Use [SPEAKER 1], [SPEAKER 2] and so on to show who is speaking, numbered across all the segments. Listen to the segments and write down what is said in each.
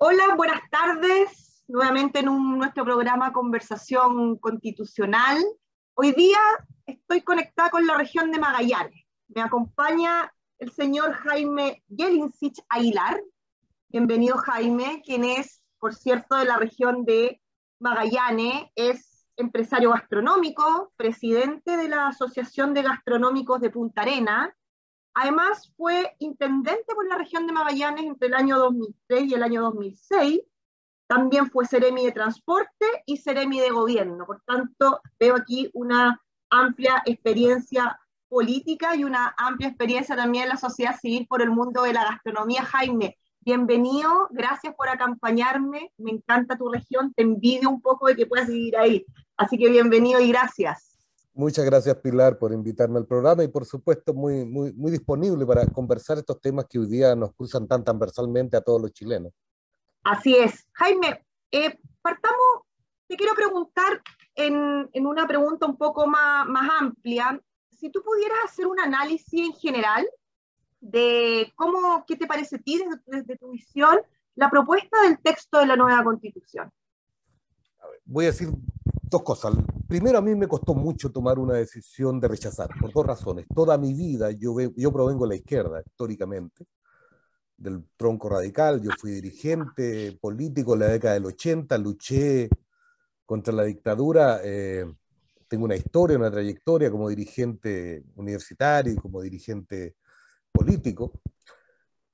[SPEAKER 1] Hola, buenas tardes. Nuevamente en nuestro programa Conversación Constitucional. Hoy día estoy conectada con la región de Magallanes. Me acompaña el señor Jaime Jelincic Aguilar. Bienvenido, Jaime, quien es, por cierto, de la región de Magallanes. Es empresario gastronómico, presidente de la Asociación de Gastronómicos de Punta Arenas. Además, fue intendente por la región de Magallanes entre el año 2003 y el año 2006. También fue Seremi de Transporte y Seremi de Gobierno. Por tanto, veo aquí una amplia experiencia política y una amplia experiencia también en la sociedad civil por el mundo de la gastronomía. Jaime, bienvenido, gracias por acompañarme. Me encanta tu región, te envidio un poco de que puedas vivir ahí. Así que bienvenido y gracias.
[SPEAKER 2] Muchas gracias, Pilar, por invitarme al programa y, por supuesto, muy disponible para conversar estos temas que hoy día nos cruzan tan transversalmente a todos los chilenos.
[SPEAKER 1] Así es. Jaime, partamos, te quiero preguntar en una pregunta un poco más amplia, si tú pudieras hacer un análisis en general de qué te parece a ti desde tu visión la propuesta del texto de la nueva Constitución.
[SPEAKER 2] Voy a decir dos cosas. Primero, a mí me costó mucho tomar una decisión de rechazar, por dos razones. Toda mi vida, yo provengo de la izquierda, históricamente, del tronco radical. Yo fui dirigente político en la década del 80, luché contra la dictadura. Tengo una historia, una trayectoria como dirigente universitario y como dirigente político.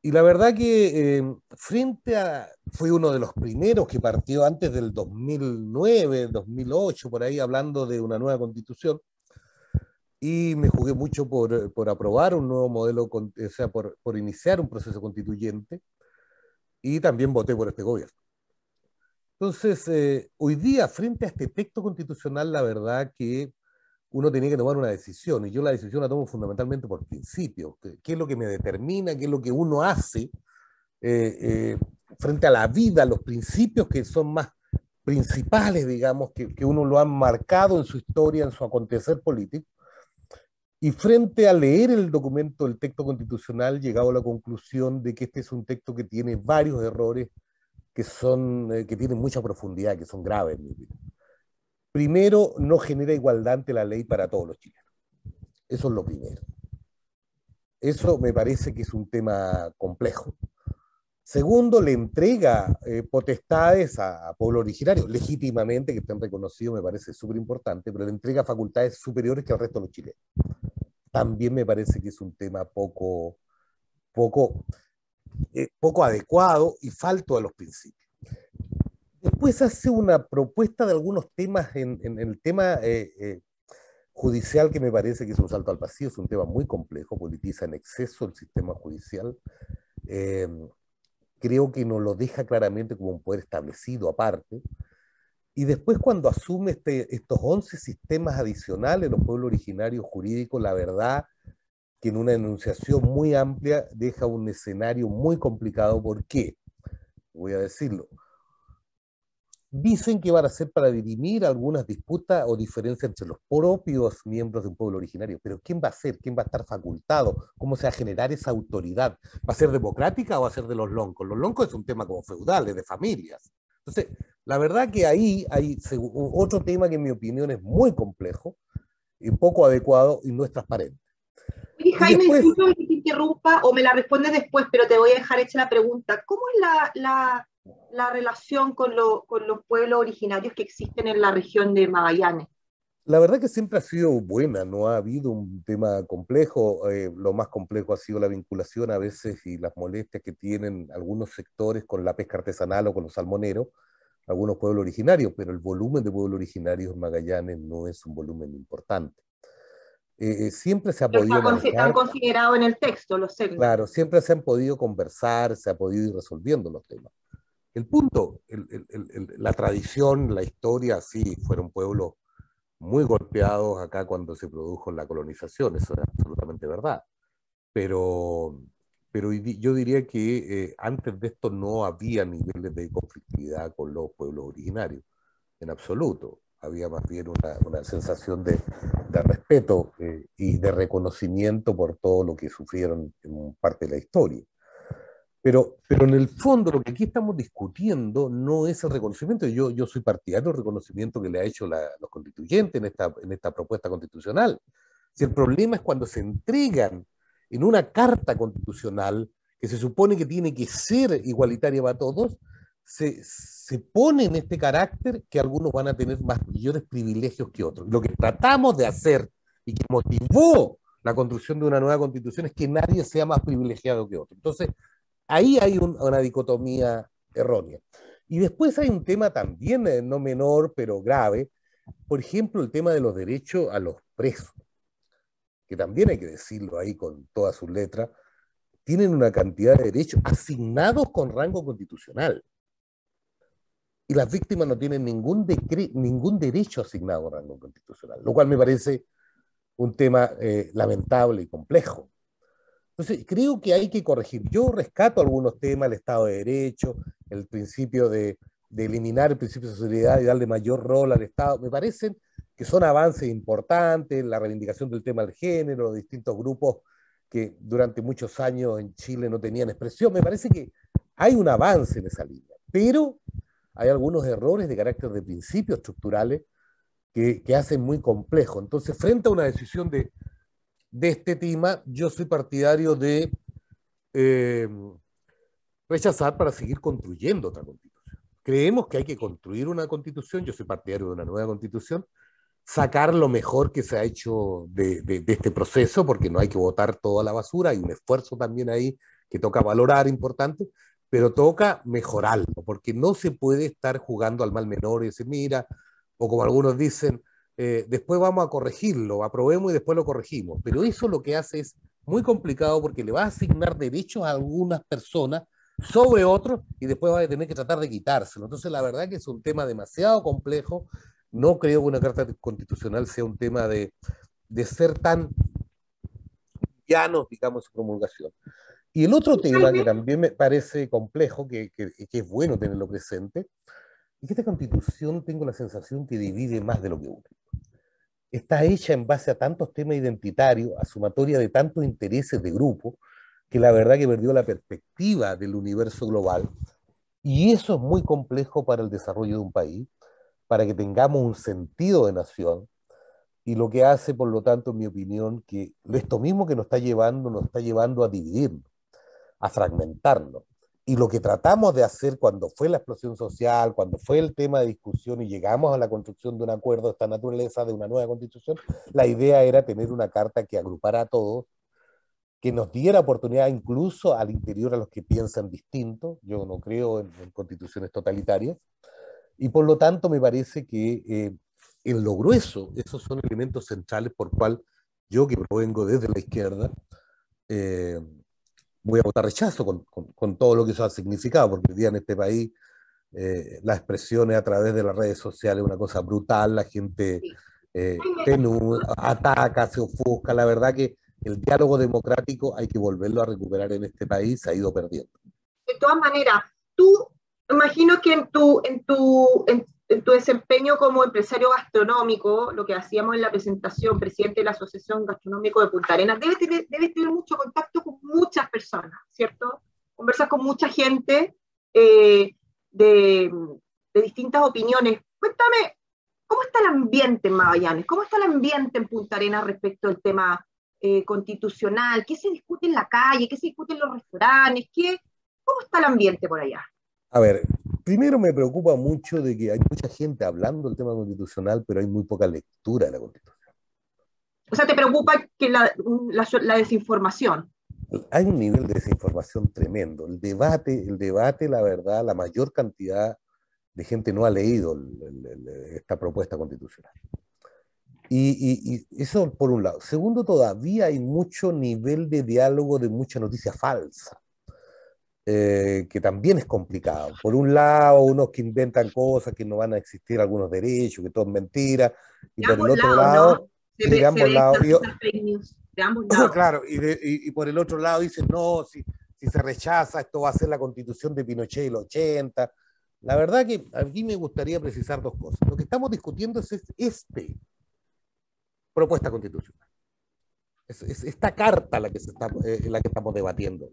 [SPEAKER 2] Y la verdad que fui uno de los primeros que partió antes del 2009, 2008, por ahí, hablando de una nueva constitución, y me jugué mucho por aprobar un nuevo modelo, o sea, por iniciar un proceso constituyente, y también voté por este gobierno. Entonces, hoy día, frente a este texto constitucional, la verdad que uno tenía que tomar una decisión, y yo la decisión la tomo fundamentalmente por principios. ¿Qué es lo que me determina? ¿Qué es lo que uno hace frente a la vida, los principios que son más principales, digamos, que uno lo ha marcado en su historia, en su acontecer político? Y frente a leer el documento, el texto constitucional, llegado a la conclusión de que este es un texto que tiene varios errores que tienen mucha profundidad, que son graves, en mi opinión. Primero, no genera igualdad ante la ley para todos los chilenos. Eso es lo primero. Eso me parece que es un tema complejo. Segundo, le entrega potestades a pueblos originarios, legítimamente, que estén reconocidos, me parece súper importante, pero le entrega facultades superiores que al resto de los chilenos. También me parece que es un tema poco adecuado y falto a los principios. Después hace una propuesta de algunos temas en el tema judicial que me parece que es un salto al vacío, es un tema muy complejo, politiza en exceso el sistema judicial. Creo que nos lo deja claramente como un poder establecido aparte. Y después, cuando asume estos 11 sistemas adicionales, los pueblos originarios jurídicos, la verdad que en una enunciación muy amplia deja un escenario muy complicado. ¿Por qué? Voy a decirlo. Dicen que van a ser para dirimir algunas disputas o diferencias entre los propios miembros de un pueblo originario, pero ¿quién va a ser? ¿Quién va a estar facultado? ¿Cómo se va a generar esa autoridad? ¿Va a ser democrática o va a ser de los loncos? Los loncos es un tema como feudal, de familias. Entonces, la verdad que ahí hay otro tema que en mi opinión es muy complejo y poco adecuado y no es transparente.
[SPEAKER 1] Oye, Jaime, disculpa que te interrumpa o me la respondes después, pero te voy a dejar hecha la pregunta. ¿Cómo es la relación con los pueblos originarios que existen en la región de Magallanes?
[SPEAKER 2] La verdad que siempre ha sido buena, no ha habido un tema complejo. Lo más complejo ha sido la vinculación a veces y las molestias que tienen algunos sectores con la pesca artesanal o con los salmoneros, algunos pueblos originarios, pero el volumen de pueblos originarios en Magallanes no es un volumen importante. Siempre se ha
[SPEAKER 1] Pero
[SPEAKER 2] podido
[SPEAKER 1] están
[SPEAKER 2] manejar,
[SPEAKER 1] considerados en el texto, lo sé.
[SPEAKER 2] claro, siempre se han podido conversar, se ha podido ir resolviendo los temas. El punto, la tradición, la historia, sí, fueron pueblos muy golpeados acá cuando se produjo la colonización, eso es absolutamente verdad. Pero, pero yo diría que antes de esto no había niveles de conflictividad con los pueblos originarios, en absoluto. Había más bien una sensación de respeto y de reconocimiento por todo lo que sufrieron en parte de la historia. Pero en el fondo lo que aquí estamos discutiendo no es el reconocimiento. Yo soy partidario del reconocimiento que le ha hecho los constituyentes en esta propuesta constitucional. Si el problema es cuando se entregan en una carta constitucional que se supone que tiene que ser igualitaria para todos, se pone en este carácter que algunos van a tener mayores privilegios que otros. Lo que tratamos de hacer y que motivó la construcción de una nueva constitución es que nadie sea más privilegiado que otro. Entonces, ahí hay una dicotomía errónea. Y después hay un tema también no menor, pero grave, por ejemplo, el tema de los derechos a los presos, que también hay que decirlo ahí con todas sus letras, tienen una cantidad de derechos asignados con rango constitucional. Y las víctimas no tienen ningún derecho asignado con rango constitucional, lo cual me parece un tema lamentable y complejo. Entonces, creo que hay que corregir. Yo rescato algunos temas, el Estado de Derecho, el principio de eliminar el principio de sociedad y darle mayor rol al Estado. Me parecen que son avances importantes, la reivindicación del tema del género, los distintos grupos que durante muchos años en Chile no tenían expresión. Me parece que hay un avance en esa línea, pero hay algunos errores de carácter de principios estructurales que hacen muy complejo. Entonces, frente a una decisión de este tema, yo soy partidario de eh, rechazar para seguir construyendo otra constitución. Creemos que hay que construir una constitución, yo soy partidario de una nueva constitución, sacar lo mejor que se ha hecho de este proceso, porque no hay que botar toda la basura, hay un esfuerzo también ahí que toca valorar importante, pero toca mejorarlo, porque no se puede estar jugando al mal menor y decir, mira, o como algunos dicen, después vamos a corregirlo, aprobemos y después lo corregimos. Pero eso lo que hace es muy complicado porque le va a asignar derechos a algunas personas sobre otros y después va a tener que tratar de quitárselo. Entonces, la verdad que es un tema demasiado complejo. No creo que una carta constitucional sea un tema de ser tan llanos, digamos, en su promulgación. Y el otro tema que también me parece complejo, que es bueno tenerlo presente, es que esta constitución tengo la sensación que divide más de lo que une. Está hecha en base a tantos temas identitarios, a sumatoria de tantos intereses de grupo, que la verdad que perdió la perspectiva del universo global. Y eso es muy complejo para el desarrollo de un país, para que tengamos un sentido de nación, y lo que hace, por lo tanto, en mi opinión, que esto mismo que nos está llevando a dividirnos, a fragmentarnos. Y lo que tratamos de hacer cuando fue la explosión social, cuando fue el tema de discusión y llegamos a la construcción de un acuerdo de esta naturaleza, de una nueva constitución, la idea era tener una carta que agrupara a todos, que nos diera oportunidad incluso al interior a los que piensan distinto. Yo no creo en constituciones totalitarias. Y por lo tanto me parece que en lo grueso, esos son elementos centrales por cual yo, que provengo desde la izquierda, eh, voy a votar rechazo con todo lo que eso ha significado, porque hoy día en este país las expresiones a través de las redes sociales es una cosa brutal, la gente ataca, se ofusca, la verdad que el diálogo democrático hay que volverlo a recuperar en este país, se ha ido perdiendo.
[SPEAKER 1] De todas maneras, tú, imagino que en tu desempeño como empresario gastronómico, lo que hacíamos en la presentación, presidente de la Asociación Gastronómico de Punta Arenas, debes tener mucho contacto con muchas personas, ¿cierto? Conversas con mucha gente de, de distintas opiniones. Cuéntame, ¿cómo está el ambiente en Magallanes? ¿Cómo está el ambiente en Punta Arenas respecto al tema constitucional? ¿Qué se discute en la calle? ¿Qué se discute en los restaurantes? ¿Cómo está el ambiente por allá?
[SPEAKER 2] A ver, primero me preocupa mucho de que hay mucha gente hablando del tema constitucional, pero hay muy poca lectura de la Constitución.
[SPEAKER 1] O sea, ¿te preocupa que la desinformación?
[SPEAKER 2] Hay un nivel de desinformación tremendo. El debate, la verdad, la mayor cantidad de gente no ha leído esta propuesta constitucional. Y eso por un lado. Segundo, todavía hay mucho nivel de diálogo de mucha noticia falsa. Que también es complicado. Por un lado, unos que inventan cosas, que no van a existir algunos derechos, que todo es mentira, y
[SPEAKER 1] De
[SPEAKER 2] por el
[SPEAKER 1] ambos
[SPEAKER 2] otro
[SPEAKER 1] lados,
[SPEAKER 2] lado,
[SPEAKER 1] ¿no?
[SPEAKER 2] y de ambos lados,
[SPEAKER 1] Fake news, de ambos lados.
[SPEAKER 2] claro, y por el otro lado dicen, no, si se rechaza, esto va a ser la constitución de Pinochet del 80. La verdad que aquí me gustaría precisar dos cosas. Lo que estamos discutiendo es propuesta constitucional. Es esta carta la que, la que estamos debatiendo.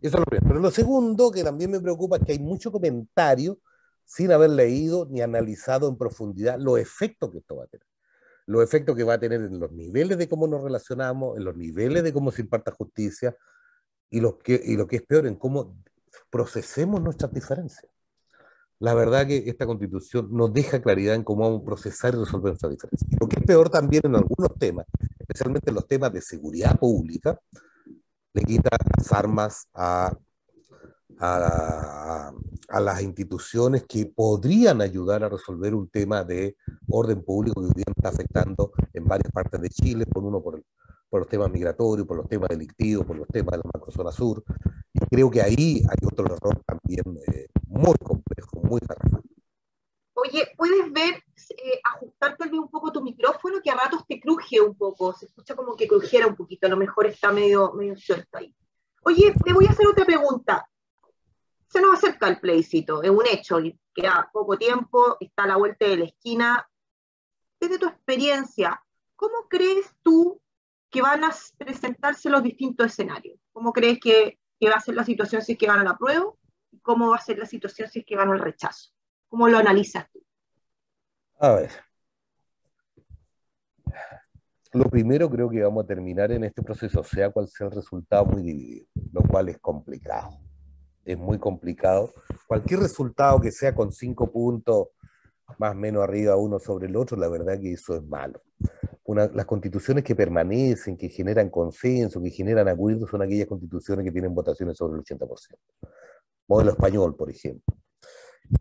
[SPEAKER 2] Eso es lo primero. Pero lo segundo que también me preocupa es que hay mucho comentario sin haber leído ni analizado en profundidad los efectos que esto va a tener. Los efectos que va a tener en los niveles de cómo nos relacionamos, en los niveles de cómo se imparta justicia y lo que es peor, en cómo procesemos nuestras diferencias. La verdad que esta constitución nos deja claridad en cómo vamos a procesar y resolver nuestras diferencias. Y lo que es peor también en algunos temas, especialmente en los temas de seguridad pública, le quita las armas a las instituciones que podrían ayudar a resolver un tema de orden público que hoy día está afectando en varias partes de Chile, por los temas migratorios, por los temas delictivos, por los temas de la macrozona sur. Y creo que ahí hay otro error también muy complejo, muy garrafal.
[SPEAKER 1] Oye, ¿puedes ver, ajustar tal vez un poco tu micrófono, que a ratos te cruje un poco, se escucha como que crujiera un poquito, a lo mejor está medio suelto ahí. Oye, te voy a hacer otra pregunta. Se nos acerca el plebiscito, es un hecho, queda poco tiempo, está a la vuelta de la esquina. Desde tu experiencia, ¿cómo crees tú que van a presentarse los distintos escenarios? ¿Cómo crees que va a ser la situación si es que van al apruebo? ¿Y cómo va a ser la situación si es que van al rechazo? ¿Cómo lo analizas tú?
[SPEAKER 2] A ver, lo primero creo que vamos a terminar en este proceso, sea cual sea el resultado, muy dividido, lo cual es complicado. Es muy complicado. Cualquier resultado que sea con 5 puntos más o menos arriba uno sobre el otro, la verdad que eso es malo. Las constituciones que permanecen, que generan consenso, que generan acuerdos, son aquellas constituciones que tienen votaciones sobre el 80%. Modelo español, por ejemplo.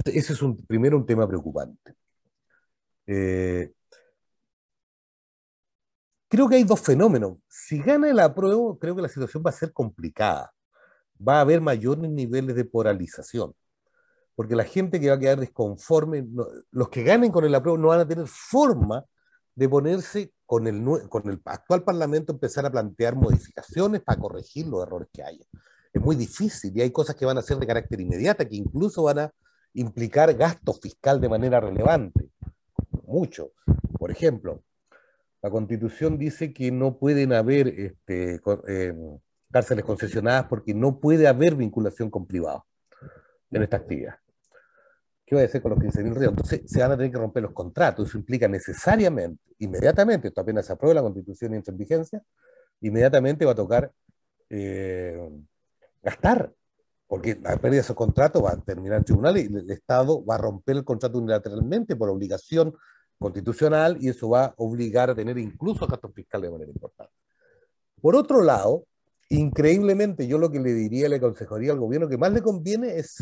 [SPEAKER 2] Ese es primero un tema preocupante. Creo que hay dos fenómenos. Si gana el apruebo, creo que la situación va a ser complicada. Va a haber mayores niveles de polarización, porque la gente que va a quedar desconforme, los que ganen con el apruebo no van a tener forma de ponerse con el actual Parlamento, empezar a plantear modificaciones para corregir los errores que haya. Es muy difícil y hay cosas que van a ser de carácter inmediata, que incluso van a implicar gasto fiscal de manera relevante. Mucho. Por ejemplo, la Constitución dice que no pueden haber cárceles concesionadas porque no puede haber vinculación con privados en esta actividad. ¿Qué va a hacer con los 15.000 ríos? Entonces se van a tener que romper los contratos. Eso implica necesariamente, inmediatamente, esto apenas se apruebe la Constitución y entra en vigencia, inmediatamente va a tocar gastar, porque la pérdida de esos contratos va a terminar en tribunal y el Estado va a romper el contrato unilateralmente por obligación constitucional y eso va a obligar a tener incluso gastos fiscales de manera importante. Por otro lado, increíblemente, yo lo que le diría, le aconsejaría al gobierno que más le conviene es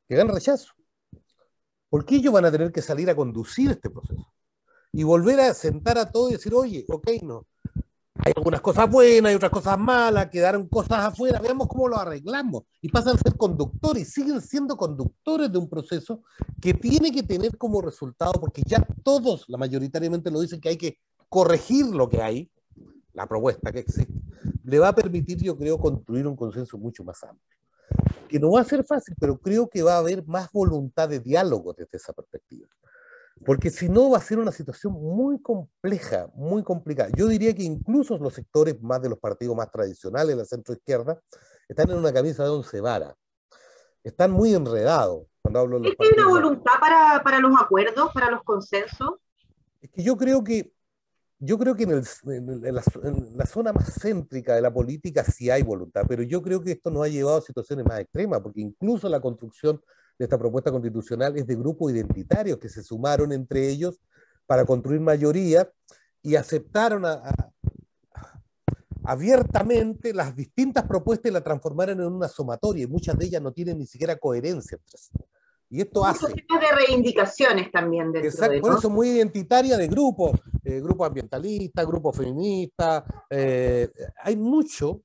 [SPEAKER 2] que gane rechazo. Porque ellos van a tener que salir a conducir este proceso y volver a sentar a todos y decir, oye, ok, no, hay algunas cosas buenas, hay otras cosas malas, quedaron cosas afuera, veamos cómo lo arreglamos. Y pasan a ser conductores, siguen siendo conductores de un proceso que tiene que tener como resultado, porque ya todos, la mayoritariamente lo dicen, que hay que corregir lo que hay, la propuesta que existe, le va a permitir, yo creo, construir un consenso mucho más amplio. Que no va a ser fácil, pero creo que va a haber más voluntad de diálogo desde esa perspectiva. Porque si no, va a ser una situación muy compleja, muy complicada. Yo diría que incluso los sectores más de los partidos más tradicionales, la centroizquierda, están en una camisa de 11 varas. Están muy enredados cuando hablo de los
[SPEAKER 1] ¿Hay una
[SPEAKER 2] partidos.
[SPEAKER 1] voluntad para los acuerdos, para los consensos?
[SPEAKER 2] Es que yo creo que en la zona más céntrica de la política sí hay voluntad, pero yo creo que esto nos ha llevado a situaciones más extremas, porque incluso la construcción de esta propuesta constitucional es de grupos identitarios que se sumaron entre ellos para construir mayoría y aceptaron abiertamente las distintas propuestas y la transformaron en una sumatoria, y muchas de ellas no tienen ni siquiera coherencia entre sí. Y esto
[SPEAKER 1] Muchos
[SPEAKER 2] hace...
[SPEAKER 1] temas de reivindicaciones también dentro
[SPEAKER 2] Exacto,
[SPEAKER 1] de,
[SPEAKER 2] por
[SPEAKER 1] ¿no?
[SPEAKER 2] eso muy identitaria de grupos, grupos ambientalistas, grupos feministas, hay mucho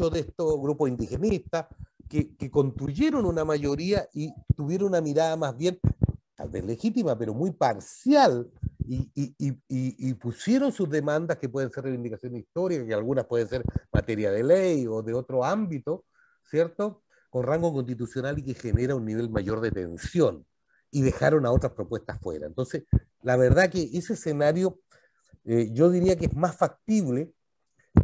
[SPEAKER 2] de estos grupos indigenistas que construyeron una mayoría y tuvieron una mirada más bien, tal vez legítima, pero muy parcial, y pusieron sus demandas que pueden ser reivindicaciones históricas, que algunas pueden ser materia de ley o de otro ámbito, ¿cierto? Con rango constitucional y que genera un nivel mayor de tensión y dejaron a otras propuestas fuera. Entonces, la verdad que ese escenario yo diría que es más factible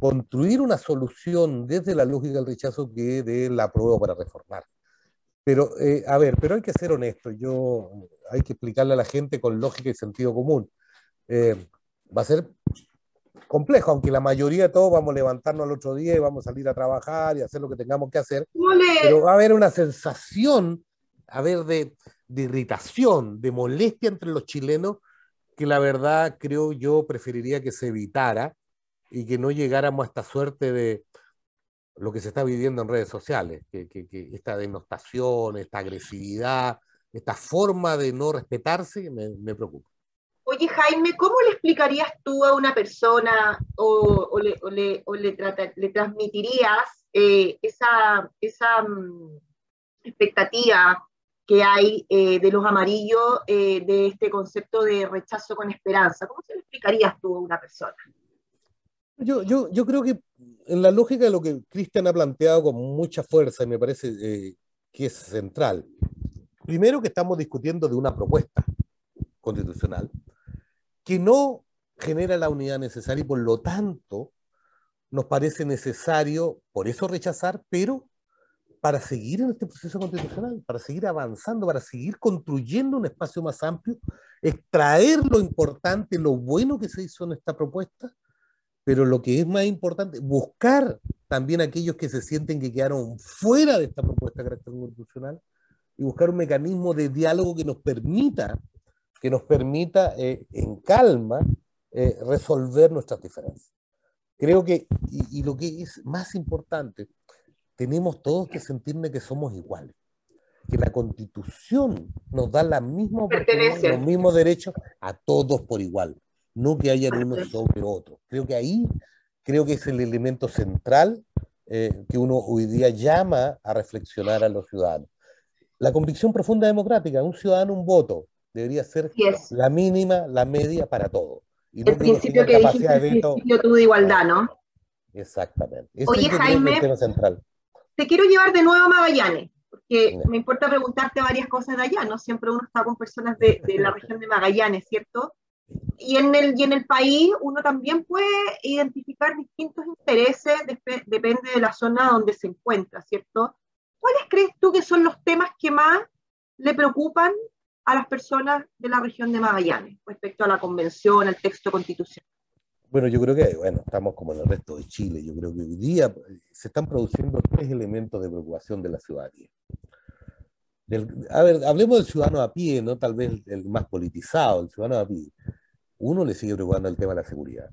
[SPEAKER 2] construir una solución desde la lógica del rechazo que de la apruebo para reformar. Pero, a ver, pero hay que ser honesto, hay que explicarle a la gente con lógica y sentido común. Va a ser complejo, aunque la mayoría de todos vamos a levantarnos al otro día y vamos a salir a trabajar y hacer lo que tengamos que hacer, pero va a haber una sensación, de irritación, de molestia entre los chilenos, que la verdad creo yo preferiría que se evitara y que no llegáramos a esta suerte de lo que se está viviendo en redes sociales, que esta denostación, esta agresividad, esta forma de no respetarse me preocupa.
[SPEAKER 1] Oye, Jaime, ¿cómo le explicarías tú a una persona le transmitirías esa expectativa que hay de los amarillos de este concepto de rechazo con esperanza? ¿Cómo se lo explicarías tú a una persona?
[SPEAKER 2] Yo creo que en la lógica de lo que Cristian ha planteado con mucha fuerza, y me parece que es central, primero que estamos discutiendo de una propuesta constitucional que no genera la unidad necesaria y por lo tanto nos parece necesario, por eso rechazar, pero para seguir en este proceso constitucional, para seguir avanzando, para seguir construyendo un espacio más amplio, extraer lo importante, lo bueno que se hizo en esta propuesta, pero lo que es más importante, buscar también aquellos que se sienten que quedaron fuera de esta propuesta de carácter constitucional y buscar un mecanismo de diálogo que nos permita en calma resolver nuestras diferencias. Creo que, y lo que es más importante, tenemos todos que sentirnos que somos iguales, que la Constitución nos da la misma oportunidad, los mismos derechos a todos por igual, no que hayan unos sobre otros. Creo que es el elemento central que uno hoy día llama a reflexionar a los ciudadanos. La convicción profunda democrática, un ciudadano, un voto, debería ser la mínima, la media para todos. Y no
[SPEAKER 1] el principio que dijiste, el principio tú de igualdad, ¿no?
[SPEAKER 2] Exactamente.
[SPEAKER 1] Oye, Jaime,
[SPEAKER 2] es el tema central.
[SPEAKER 1] Te quiero llevar de nuevo a Magallanes, porque me importa preguntarte varias cosas de allá, no siempre uno está con personas de la región de Magallanes, ¿cierto? Y en el país uno también puede identificar distintos intereses, depende de la zona donde se encuentra, ¿cierto? ¿Cuáles crees tú que son los temas que más le preocupan a las personas de la región de Magallanes respecto a la convención, al texto constitucional?
[SPEAKER 2] Bueno, yo creo que, estamos como en el resto de Chile. Yo creo que hoy día se están produciendo tres elementos de preocupación de la ciudadanía. Hablemos del ciudadano a pie, ¿no? Tal vez el más politizado, el ciudadano a pie. Uno le sigue preocupando el tema de la seguridad.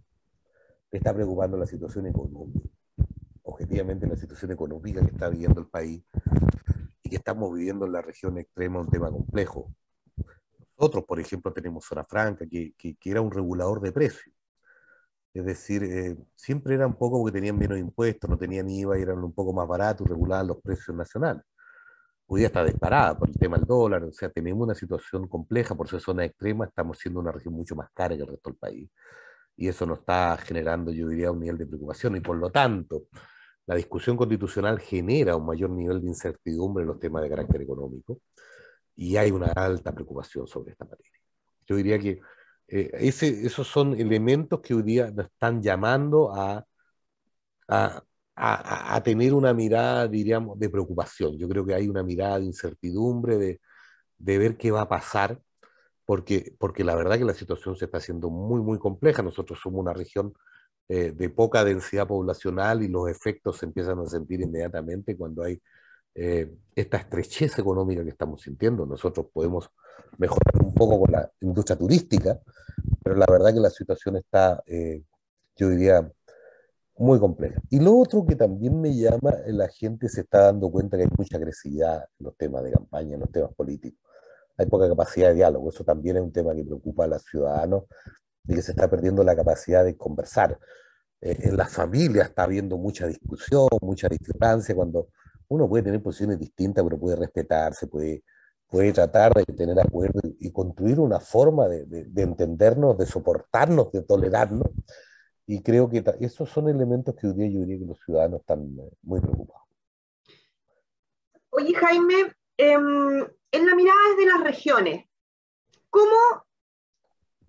[SPEAKER 2] Le está preocupando la situación económica. Objetivamente la situación económica que está viviendo el país y que estamos viviendo en la región extrema, un tema complejo. Nosotros, por ejemplo, tenemos Zona Franca, que era un regulador de precios. Es decir, siempre era un poco porque tenían menos impuestos, no tenían IVA y eran un poco más baratos y regulaban los precios nacionales. Hoy día está disparada por el tema del dólar, o sea, tenemos una situación compleja, por ser zona extrema, estamos siendo una región mucho más cara que el resto del país. Y eso nos está generando, yo diría, un nivel de preocupación y por lo tanto, la discusión constitucional genera un mayor nivel de incertidumbre en los temas de carácter económico y hay una alta preocupación sobre esta materia. Yo diría que esos son elementos que hoy día nos están llamando a tener una mirada, diríamos, de preocupación. Yo creo que hay una mirada de incertidumbre, de ver qué va a pasar, porque la verdad que la situación se está haciendo muy, muy compleja. Nosotros somos una región de poca densidad poblacional y los efectos se empiezan a sentir inmediatamente cuando hay esta estrechez económica que estamos sintiendo. Nosotros podemos mejorar un poco con la industria turística, pero la verdad que la situación está, yo diría, muy compleja. Y lo otro que también me llama, la gente se está dando cuenta que hay mucha agresividad en los temas de campaña, en los temas políticos. Hay poca capacidad de diálogo. Eso también es un tema que preocupa a los ciudadanos y que se está perdiendo la capacidad de conversar. En las familias está habiendo mucha discusión, mucha discrepancia, cuando uno puede tener posiciones distintas, pero puede respetarse, puede tratar de tener acuerdo y construir una forma de entendernos, de soportarnos, de tolerarnos. Y creo que esos son elementos que hoy día yo diría que los ciudadanos están muy preocupados.
[SPEAKER 1] Oye, Jaime, en la mirada desde las regiones, ¿cómo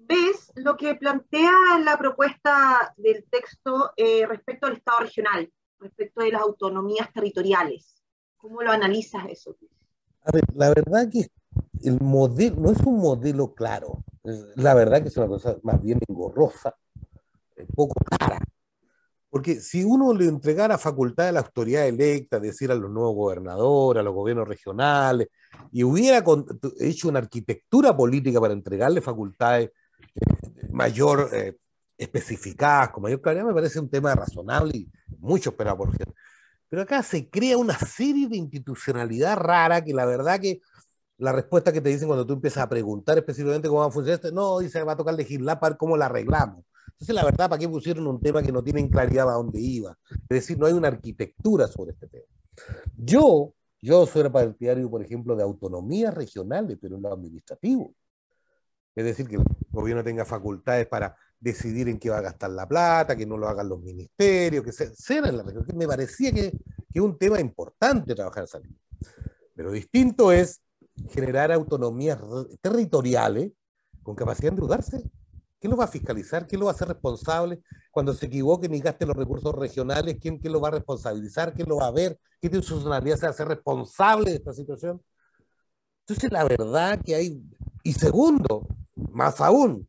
[SPEAKER 1] ves lo que plantea en la propuesta del texto respecto al Estado regional, respecto de las autonomías territoriales? ¿Cómo lo analizas eso?
[SPEAKER 2] A ver, la verdad que el modelo no es un modelo claro. La verdad que es una cosa más bien engorrosa, poco clara. Porque si uno le entregara facultad a la autoridad electa, decir a los nuevos gobernadores, a los gobiernos regionales, y hubiera hecho una arquitectura política para entregarle facultades mayor especificadas, con mayor claridad, me parece un tema razonable y mucho esperado por gente. Pero acá se crea una serie de institucionalidad rara que la verdad que la respuesta que te dicen cuando tú empiezas a preguntar específicamente cómo va a funcionar esto, no, dice, va a tocar legislar para ver cómo la arreglamos. Entonces, la verdad, ¿para qué pusieron un tema que no tienen claridad a dónde iba? Es decir, no hay una arquitectura sobre este tema. Yo soy partidario, por ejemplo, de autonomías regionales, pero en lo administrativo. Es decir, que el gobierno tenga facultades para decidir en qué va a gastar la plata, que no lo hagan los ministerios, que sea en la región. Me parecía que es un tema importante trabajar en esa línea. Pero distinto es generar autonomías territoriales con capacidad de endeudarse. ¿Quién lo va a fiscalizar? ¿Quién lo va a hacer responsable? Cuando se equivoquen y gasten los recursos regionales, ¿quién lo va a responsabilizar? ¿Quién lo va a ver? ¿Qué institucionalidad se va a hacer responsable de esta situación? Entonces, la verdad que hay... Y segundo, más aún,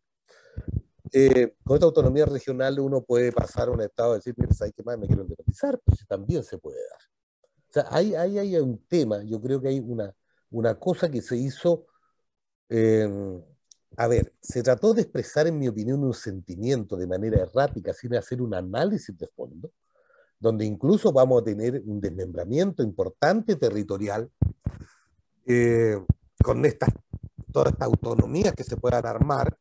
[SPEAKER 2] con esta autonomía regional uno puede pasar a un estado de decir, mire, ¿sabes qué más? Me quiero independizar, pues también se puede dar. O sea, hay un tema, yo creo que hay una cosa que se hizo, eh, a ver, se trató de expresar, en mi opinión, un sentimiento de manera errática, sin hacer un análisis de fondo, donde incluso vamos a tener un desmembramiento importante territorial, eh, con todas estas autonomías que se puedan armar,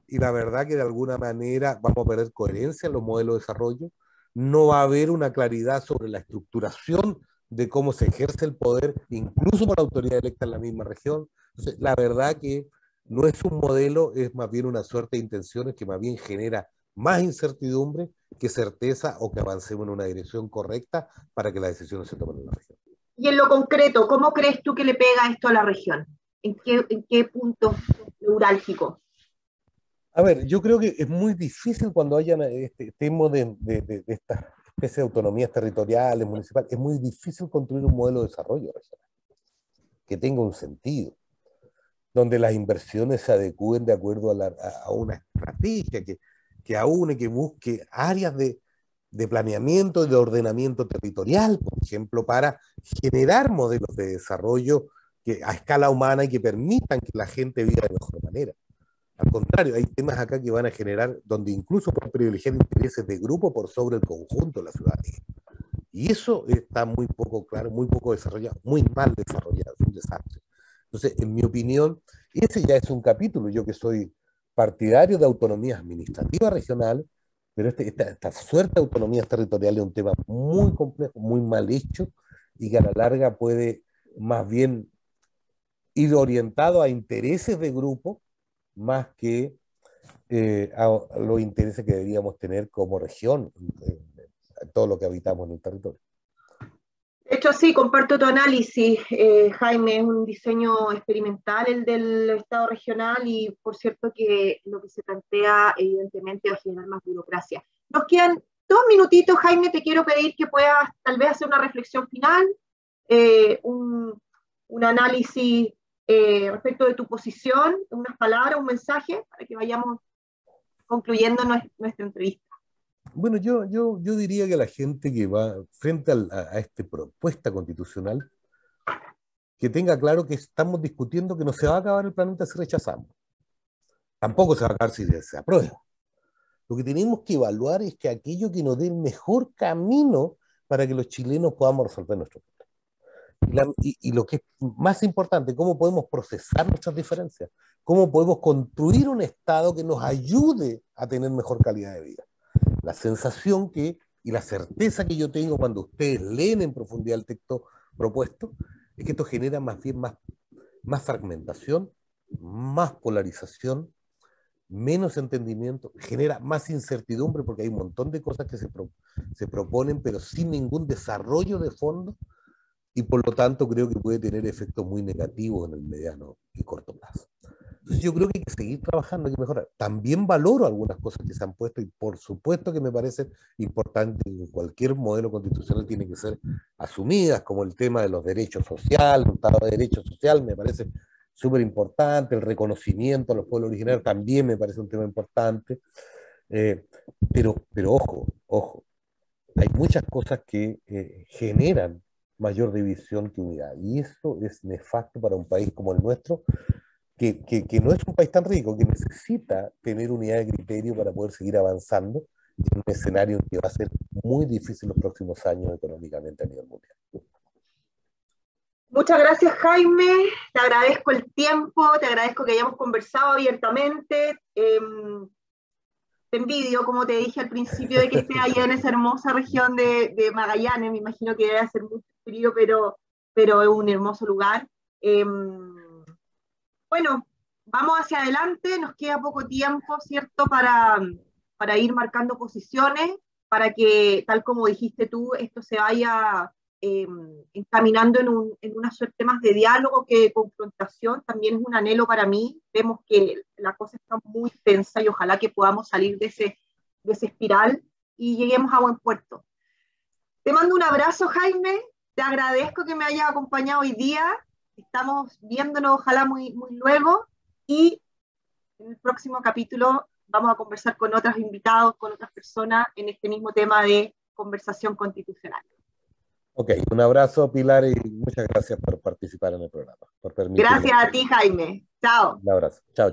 [SPEAKER 2] y la verdad que de alguna manera vamos a perder coherencia en los modelos de desarrollo, no va a haber una claridad sobre la estructuración de cómo se ejerce el poder, incluso por la autoridad electa en la misma región. Entonces, la verdad que no es un modelo, es más bien una suerte de intenciones que más bien genera más incertidumbre que certeza o que avancemos en una dirección correcta para que las decisiones se tomen en la región.
[SPEAKER 1] Y en lo concreto, ¿cómo crees tú que le pega esto a la región? ¿En qué punto neurálgico?
[SPEAKER 2] A ver, yo creo que es muy difícil cuando hayan este tema de estas especies de autonomías territoriales, municipales, es muy difícil construir un modelo de desarrollo regional que tenga un sentido, donde las inversiones se adecúen de acuerdo a una estrategia que aúne, que busque áreas de planeamiento y de ordenamiento territorial, por ejemplo, para generar modelos de desarrollo a escala humana y que permitan que la gente viva de mejor manera. Al contrario, hay temas acá que van a generar, donde incluso pueden privilegiar intereses de grupo por sobre el conjunto de la ciudadanía. Y eso está muy poco claro, muy poco desarrollado, muy mal desarrollado, es un desastre. Entonces, en mi opinión, ese ya es un capítulo. Yo que soy partidario de autonomías administrativas regionales, pero esta suerte de autonomías territoriales es un tema muy complejo, muy mal hecho y que a la larga puede más bien ir orientado a intereses de grupo más que a los intereses que deberíamos tener como región, todo lo que habitamos en el territorio.
[SPEAKER 1] De hecho, sí, comparto tu análisis, Jaime, es un diseño experimental el del Estado regional y por cierto que lo que se plantea evidentemente va a generar más burocracia. Nos quedan 2 minutitos, Jaime, te quiero pedir que puedas tal vez hacer una reflexión final, un análisis respecto de tu posición, unas palabras, un mensaje, para que vayamos concluyendo nuestra entrevista.
[SPEAKER 2] Bueno, yo diría que la gente que va frente a esta propuesta constitucional, que tenga claro que estamos discutiendo que no se va a acabar el planeta si rechazamos. Tampoco se va a acabar si se aprueba. Lo que tenemos que evaluar es que aquello que nos dé el mejor camino para que los chilenos podamos resolver nuestros problemas. Y lo que es más importante, cómo podemos procesar nuestras diferencias, cómo podemos construir un Estado que nos ayude a tener mejor calidad de vida. La sensación y la certeza que yo tengo cuando ustedes leen en profundidad el texto propuesto es que esto genera más bien más fragmentación, más polarización, menos entendimiento, genera más incertidumbre porque hay un montón de cosas que se proponen pero sin ningún desarrollo de fondo y por lo tanto creo que puede tener efectos muy negativos en el mediano y corto plazo. Entonces yo creo que hay que seguir trabajando, hay que mejorar. También valoro algunas cosas que se han puesto y por supuesto que me parece importante que cualquier modelo constitucional tiene que ser asumidas, como el tema de los derechos sociales, el Estado de Derecho Social, me parece súper importante, el reconocimiento a los pueblos originarios también me parece un tema importante, eh, pero ojo, ojo, hay muchas cosas que generan mayor división que unidad y eso es nefasto para un país como el nuestro que no es un país tan rico, que necesita tener unidad de criterio para poder seguir avanzando en un escenario que va a ser muy difícil los próximos años económicamente a nivel mundial.
[SPEAKER 1] Muchas gracias, Jaime. Te agradezco el tiempo, te agradezco que hayamos conversado abiertamente. Te envidio, como te dije al principio, de que estés allá en esa hermosa región de Magallanes. Me imagino que debe ser muy frío, pero es un hermoso lugar. Bueno, vamos hacia adelante, nos queda poco tiempo, ¿cierto?, para ir marcando posiciones, para que, tal como dijiste tú, esto se vaya encaminando en una suerte más de diálogo que de confrontación. También es un anhelo para mí. Vemos que la cosa está muy tensa y ojalá que podamos salir de ese espiral y lleguemos a buen puerto. Te mando un abrazo, Jaime. Te agradezco que me hayas acompañado hoy día. Estamos viéndonos ojalá muy, muy luego y en el próximo capítulo vamos a conversar con otros invitados, con otras personas en este mismo tema de conversación constitucional.
[SPEAKER 2] Ok, un abrazo, Pilar, y muchas gracias por participar en el programa, por permitirme.
[SPEAKER 1] Gracias a ti, Jaime. Chao.
[SPEAKER 2] Un abrazo. Chao.